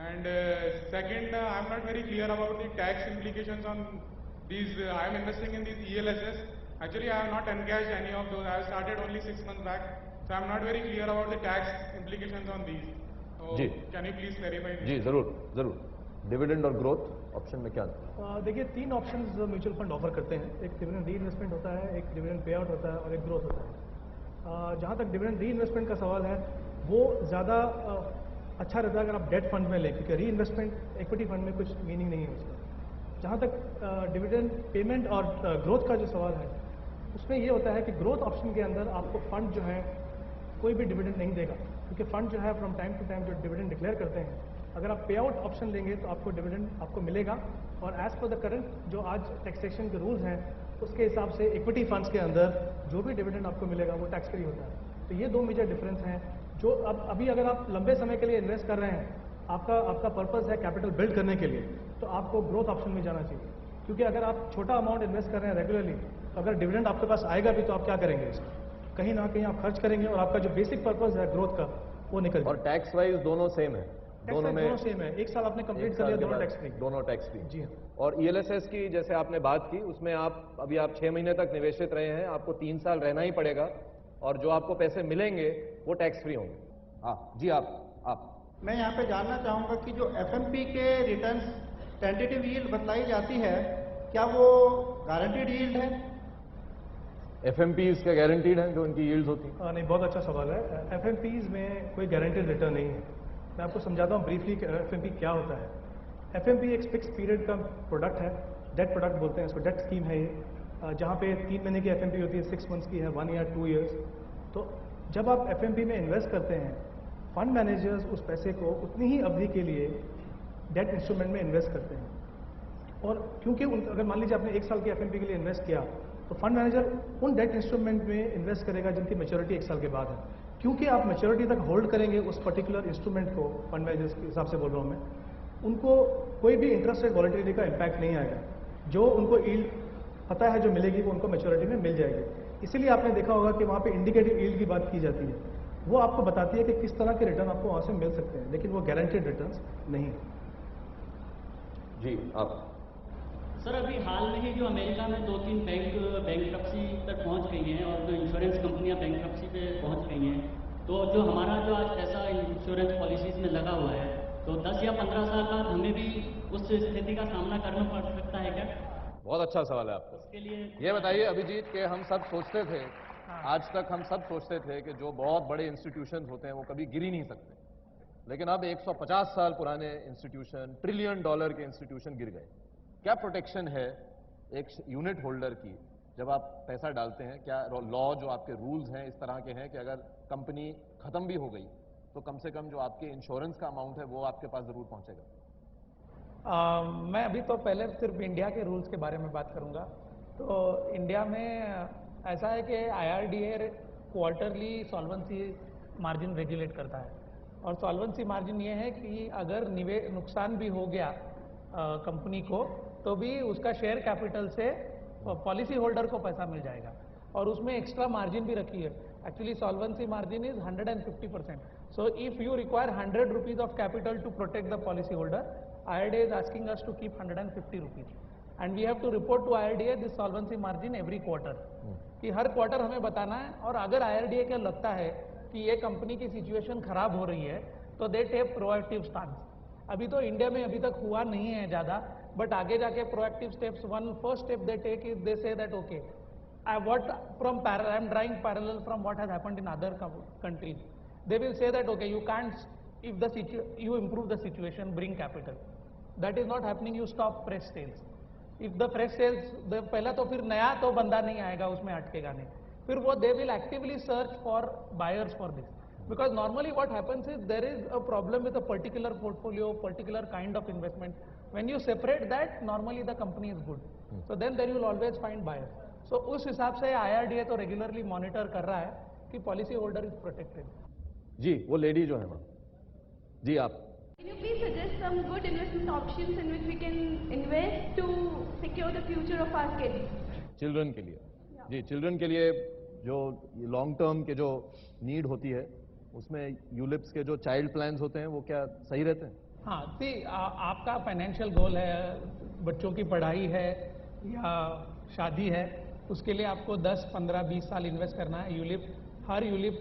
And second, I'm not very clear about the tax implications on these. I'm investing in these ELSS. Actually, I have not engaged any of those. I have started only 6 months back, so I'm not very clear about the tax implications on these. So ji can you please clarify this? जी जरूर जरूर। Dividend और growth option में क्या देखिए, 3 options mutual fund offer करते हैं। एक dividend री इन्वेस्टमेंट होता है, एक डिविडेंड पे आउट होता है और एक ग्रोथ होता है। जहाँ तक डिविडेंड री इन्वेस्टमेंट का सवाल है, वो ज़्यादा अच्छा रहता है अगर आप डेट फंड में लें, क्योंकि री इन्वेस्टमेंट इक्विटी फंड में कुछ मीनिंग नहीं है उसका। जहाँ तक डिविडेंड पेमेंट और ग्रोथ का जो सवाल है, उसमें ये होता है कि ग्रोथ ऑप्शन के अंदर आपको फंड जो है कोई भी डिविडेंड नहीं देगा, क्योंकि फंड जो है फ्रॉम टाइम टू टाइम जो डिविडेंड डिक्लेयर करते हैं, अगर आप पे आउट ऑप्शन लेंगे तो आपको डिविडेंड आपको मिलेगा। और एज पर द करंट जो आज टैक्सेशन के रूल्स हैं, उसके हिसाब से इक्विटी फंड्स के अंदर जो भी डिविडेंड आपको मिलेगा वो टैक्स फ्री होता है। तो ये 2 मेजर डिफरेंस हैं। जो अभी अगर आप लंबे समय के लिए इन्वेस्ट कर रहे हैं, आपका पर्पस है कैपिटल बिल्ड करने के लिए, तो आपको ग्रोथ ऑप्शन में जाना चाहिए। क्योंकि अगर आप छोटा अमाउंट इन्वेस्ट कर रहे हैं रेगुलरली, तो अगर डिविडेंड आपके पास आएगा भी तो आप क्या करेंगे इसका? कहीं ना कहीं आप खर्च करेंगे और आपका जो बेसिक पर्पस है ग्रोथ का वो निकल जाएगा। और टैक्स वाइज दोनों सेम है? दोनों सेम है। 1 साल आपने कंप्लीट कर लिया, दोनों टैक्स फ्री। दोनों टैक्स फ्री। जी हाँ। और ELSS की जैसे आपने बात की, उसमें आप 6 महीने तक निवेशित रहे हैं, आपको 3 साल रहना ही पड़ेगा और जो आपको पैसे मिलेंगे वो टैक्स फ्री होंगे। हाँ जी, आप मैं यहाँ पे जानना चाहूँगा कि जो FMP के रिटर्न्स टेंटेटिव यील्ड बतलाई जाती है, क्या वो गारंटीड यील्ड है? FMPs क्या गारंटीड हैं जो इनकी यील्ड्स होती हैं? नहीं, बहुत अच्छा सवाल है। FMPs में कोई गारंटीड रिटर्न नहीं है। मैं आपको समझाता हूँ ब्रीफली कि FMP क्या होता है। FMP एक फिक्स पीरियड का प्रोडक्ट है, डेट प्रोडक्ट बोलते हैं इसको, डेट स्कीम है ये, जहाँ पे 3 महीने की FMP होती है, 6 मंथ्स की है, 1 ईयर, 2 ईयर्स। तो जब आप FMP में इन्वेस्ट करते हैं, फंड मैनेजर्स उस पैसे को उतनी ही अवधि के लिए डेट इंस्ट्रूमेंट में इन्वेस्ट करते हैं। और क्योंकि अगर मान लीजिए आपने 1 साल की FMP के लिए इन्वेस्ट किया, तो फंड मैनेजर उन डेट इंस्ट्रूमेंट में इन्वेस्ट करेगा जिनकी मैच्योरिटी 1 साल के बाद है। क्योंकि आप मैच्योरिटी तक होल्ड करेंगे उस पर्टिकुलर इंस्ट्रूमेंट को, फंड मैनेजर्स के हिसाब से बोल रहा हूँ मैं, उनको कोई भी इंटरेस्ट रेट वॉलेटिलिटी का इम्पैक्ट नहीं आएगा। जो उनको यील्ड पता है जो मिलेगी वो उनको मैच्योरिटी में मिल जाएगी। इसीलिए आपने देखा होगा कि वहाँ पे इंडिकेटिव यील्ड की बात की जाती है, वो आपको बताती है कि किस तरह के रिटर्न आपको वहाँ से मिल सकते हैं, लेकिन वो गारंटेड रिटर्न्स नहीं। जी आप। सर, अभी हाल में ही जो अमेरिका में 2-3 बैंकरप्सी तक पहुंच गई हैं और जो इंश्योरेंस कंपनियां बैंकरप्सी पे पहुंच गई हैं, तो जो हमारा जो आज पैसा इंश्योरेंस पॉलिसीज में लगा हुआ है, तो 10 या 15 साल बाद हमें भी उस स्थिति का सामना करना पड़ सकता है क्या? बहुत अच्छा सवाल है आपका। इसके लिए ये बताइए अभिजीत कि हम सब सोचते थे, आज तक हम सब सोचते थे कि जो बहुत बड़े इंस्टीट्यूशन होते हैं वो कभी गिर ही नहीं सकते, लेकिन अब 150 साल पुराने इंस्टीट्यूशन, $1 ट्रिलियन के इंस्टीट्यूशन गिर गए। क्या प्रोटेक्शन है एक यूनिट होल्डर की जब आप पैसा डालते हैं? क्या लॉ, जो आपके रूल्स हैं इस तरह के हैं कि अगर कंपनी खत्म भी हो गई तो कम से कम जो आपके इंश्योरेंस का अमाउंट है वो आपके पास जरूर पहुंचेगा? मैं अभी तो पहले सिर्फ इंडिया के रूल्स के बारे में बात करूंगा। तो इंडिया में ऐसा है कि IRDA quarterly solvency margin regulate करता है, और सॉल्वेंसी मार्जिन ये है कि अगर नुकसान भी हो गया कंपनी को, तो भी उसका शेयर कैपिटल से पॉलिसी होल्डर को पैसा मिल जाएगा, और उसमें एक्स्ट्रा मार्जिन भी रखी है। Actually solvency margin is 150%. So if you require 100 rupees of capital to protect the policy holder, IRDA is asking us to keep 150 rupees, and we have to report to IRDA this solvency margin every quarter. कि हर quarter हमें बताना है, और अगर IRDA को लगता है कि ये कंपनी की सिचुएशन खराब हो रही है तो दे टेक प्रोएक्टिव स्टांस। अभी तो इंडिया में अभी तक हुआ नहीं है ज़्यादा, बट आगे जाके proactive steps, first step they take is they say that okay, I am drawing parallel from what has happened in other countries. They will say that okay, you can't, if you improve the situation, bring capital. That is not happening. You stop fresh sales. If the fresh sales, पहला तो फिर नया तो बंदा नहीं आएगा उसमें, अटकेगा नहीं, फिर वो they will actively search for buyers for this. Because normally what happens is there is a problem with a particular portfolio, particular kind of investment. When you separate that, normally the company is good. So then there you will always find buyers. So उस हिसाब से IRDA तो regularly monitor कर रहा है कि policy holder is protected. जी, वो lady जो है वहाँ। जी आप। Can you please suggest some good investment options in which we can invest to secure the future of our kids? Children के लिए? जी, चिल्ड्रन के लिए जो लॉन्ग टर्म के जो नीड होती है, उसमें यूलिप्स के जो चाइल्ड प्लान्स होते हैं वो क्या सही रहते हैं? हाँ, आपका फाइनेंशियल गोल है, बच्चों की पढ़ाई है या शादी है, उसके लिए आपको 10, 15, 20 साल इन्वेस्ट करना है। यूलिप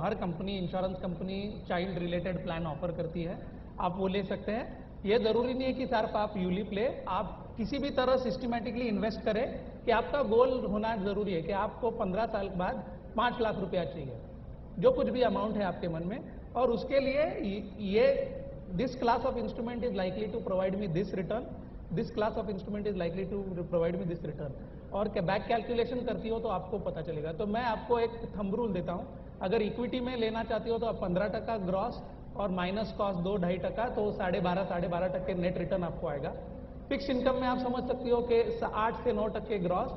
हर company, insurance company child related plan offer करती है, आप वो ले सकते हैं। ये जरूरी नहीं है कि सिर्फ आप यूलिप ले, आप किसी भी तरह सिस्टमेटिकली इन्वेस्ट करें कि आपका गोल होना जरूरी है कि आपको 15 साल के बाद 5 लाख रुपया चाहिए, जो कुछ भी अमाउंट है आपके मन में, और उसके लिए ये this class of instrument is likely to provide me this return, this class of instrument is likely to provide me this return, और बैक कैलकुलेशन करती हो तो आपको पता चलेगा। तो मैं आपको एक थंब रूल देता हूं, अगर इक्विटी में लेना चाहती हो तो आप 15% ग्रॉस और माइनस कॉस्ट 2-2.5%, तो 12.5% नेट रिटर्न आपको आएगा। फिक्स इनकम में आप समझ सकती हो कि 8 से 9% ग्रॉस,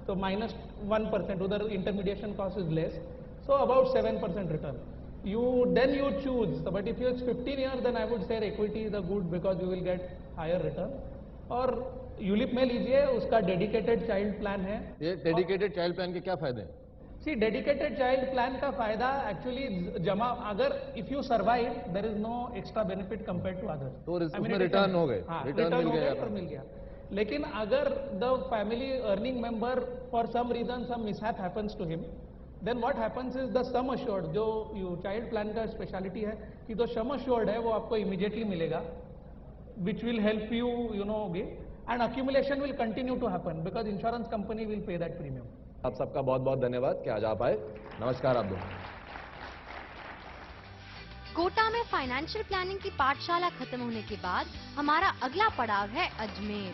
तो -1%, उधर intermediation cost is less, so about 7% return. Then you choose, but if it's 15 years, then I would say equity is a good because you will get higher return. और यूलिप में लीजिए, उसका डेडिकेटेड चाइल्ड प्लान है। ये dedicated child plan के क्या फायदे हैं? सी, डेडिकेटेड चाइल्ड प्लान का फायदा एक्चुअली जमा, अगर if you survive there is no extra benefit compare to others, तो उसमें रिटर्न हो गए, हाँ, रिटर्न मिल गया। लेकिन अगर the family earning member for some reason some mishap happens to him, then what happens is the sum assured, जो child plan का स्पेशलिटी है कि जो सम अश्योर्ड है वो आपको इमीडिएटली मिलेगा, which will help you, and accumulation will continue to happen because insurance company will pay that premium. आप सबका बहुत बहुत धन्यवाद कि आज आप आए। नमस्कार आप दोनों। कोटा में फाइनेंशियल प्लानिंग की पाठशाला खत्म होने के बाद हमारा अगला पड़ाव है अजमेर।